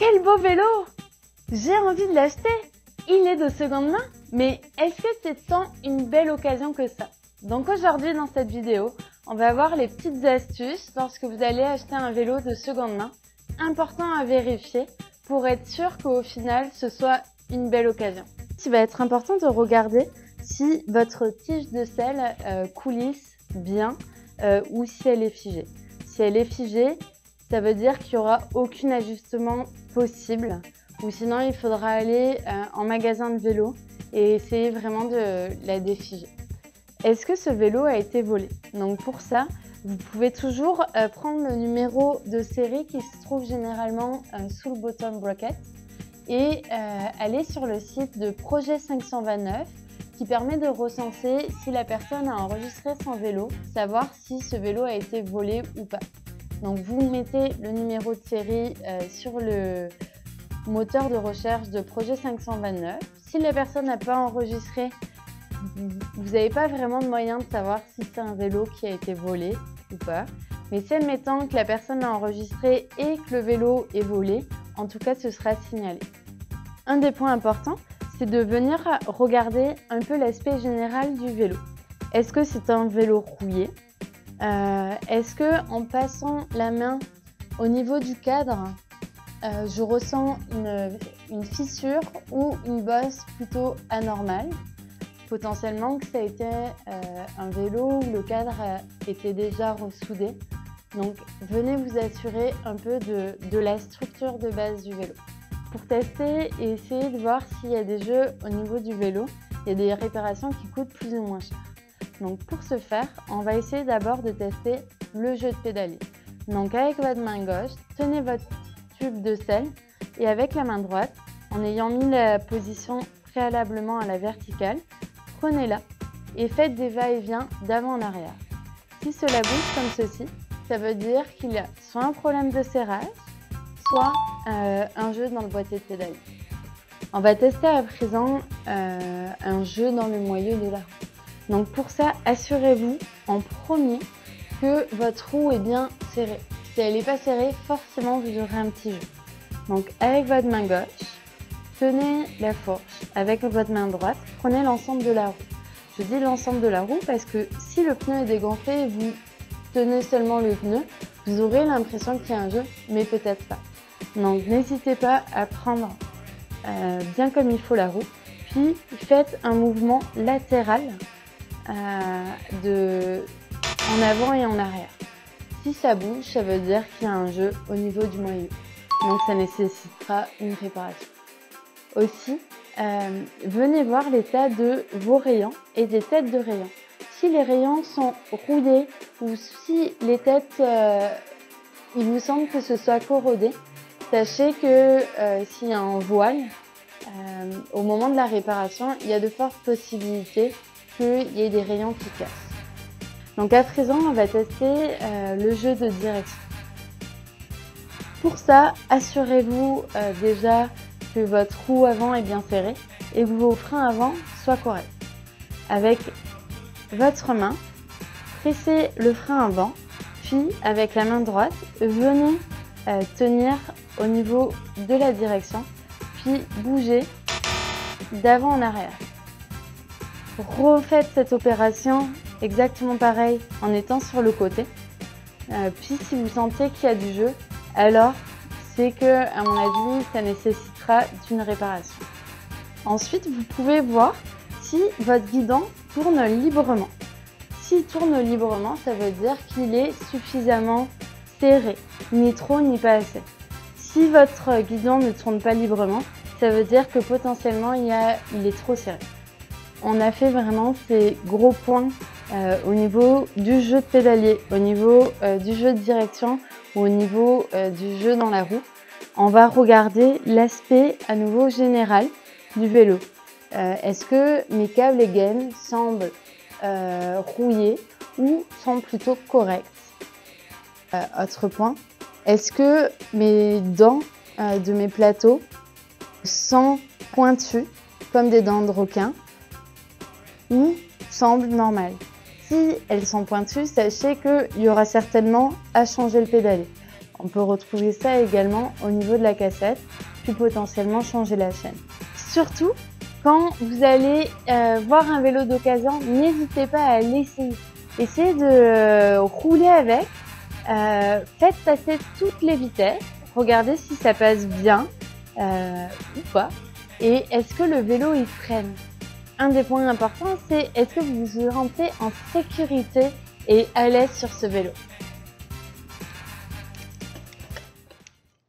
Quel beau vélo! J'ai envie de l'acheter! Il est de seconde main, mais est-ce que c'est tant une belle occasion que ça? Donc aujourd'hui dans cette vidéo, on va voir les petites astuces lorsque vous allez acheter un vélo de seconde main, important à vérifier pour être sûr qu'au final ce soit une belle occasion. Il va être important de regarder si votre tige de selle coulisse bien ou si elle est figée. Si elle est figée, ça veut dire qu'il n'y aura aucun ajustement possible ou sinon il faudra aller en magasin de vélo et essayer vraiment de la défiger. Est-ce que ce vélo a été volé? Donc pour ça, vous pouvez toujours prendre le numéro de série qui se trouve généralement sous le bottom bracket et aller sur le site de Projet 529 qui permet de recenser si la personne a enregistré son vélo, savoir si ce vélo a été volé ou pas. Donc vous mettez le numéro de série sur le moteur de recherche de Projet 529. Si la personne n'a pas enregistré, vous n'avez pas vraiment de moyen de savoir si c'est un vélo qui a été volé ou pas. Mais si admettant que la personne l'a enregistré et que le vélo est volé, en tout cas ce sera signalé. Un des points importants, c'est de venir regarder un peu l'aspect général du vélo. Est-ce que c'est un vélo rouillé? Est-ce que en passant la main au niveau du cadre, je ressens une fissure ou une bosse plutôt anormale? Potentiellement que ça a été un vélo où le cadre était déjà ressoudé. Donc venez vous assurer un peu de la structure de base du vélo. Pour tester et essayer de voir s'il y a des jeux au niveau du vélo, il y a des réparations qui coûtent plus ou moins cher. Donc pour ce faire, on va essayer d'abord de tester le jeu de pédalier. Donc avec votre main gauche, tenez votre tube de selle et avec la main droite, en ayant mis la position préalablement à la verticale, prenez-la et faites des va-et-vient d'avant en arrière. Si cela bouge comme ceci, ça veut dire qu'il y a soit un problème de serrage, soit un jeu dans le boîtier de pédalier. On va tester à présent un jeu dans le moyeu de la roue. Donc pour ça, assurez-vous en premier que votre roue est bien serrée. Si elle n'est pas serrée, forcément vous aurez un petit jeu. Donc avec votre main gauche, tenez la fourche. Avec votre main droite, prenez l'ensemble de la roue. Je dis l'ensemble de la roue parce que si le pneu est dégonflé et vous tenez seulement le pneu, vous aurez l'impression qu'il y a un jeu, mais peut-être pas. Donc n'hésitez pas à prendre bien comme il faut la roue, puis faites un mouvement latéral en avant et en arrière. Si ça bouge, ça veut dire qu'il y a un jeu au niveau du moyeu. Donc ça nécessitera une réparation. Aussi, venez voir l'état de vos rayons et des têtes de rayons. Si les rayons sont rouillés ou si les têtes, il vous semble que ce soit corrodé, sachez que s'il y a un voile, au moment de la réparation, il y a de fortes possibilités qu'il y ait des rayons qui cassent. Donc à présent, on va tester le jeu de direction. Pour ça, assurez-vous déjà que votre roue avant est bien serrée et que vos freins avant soient corrects. Avec votre main, pressez le frein avant, puis avec la main droite, venez tenir au niveau de la direction, puis bougez d'avant en arrière. Refaites cette opération exactement pareil en étant sur le côté. Puis si vous sentez qu'il y a du jeu, alors c'est que, à mon avis, ça nécessitera d'une réparation. Ensuite, vous pouvez voir si votre guidon tourne librement. S'il tourne librement, ça veut dire qu'il est suffisamment serré, ni trop ni pas assez. Si votre guidon ne tourne pas librement, ça veut dire que potentiellement il est trop serré. On a fait vraiment ces gros points au niveau du jeu de pédalier, au niveau du jeu de direction ou au niveau du jeu dans la roue. On va regarder l'aspect à nouveau général du vélo. Est-ce que mes câbles et gaines semblent rouillés ou sont plutôt corrects? Autre point, est-ce que mes dents de mes plateaux sont pointues comme des dents de requin ou semblent normales? Si elles sont pointues, sachez qu'il y aura certainement à changer le pédalier. On peut retrouver ça également au niveau de la cassette, puis potentiellement changer la chaîne. Surtout, quand vous allez voir un vélo d'occasion, n'hésitez pas à l'essayer. Essayez de rouler avec, faites passer toutes les vitesses, regardez si ça passe bien ou pas, et est-ce que le vélo il freine. Un des points importants, c'est est-ce que vous vous sentez en sécurité et à l'aise sur ce vélo.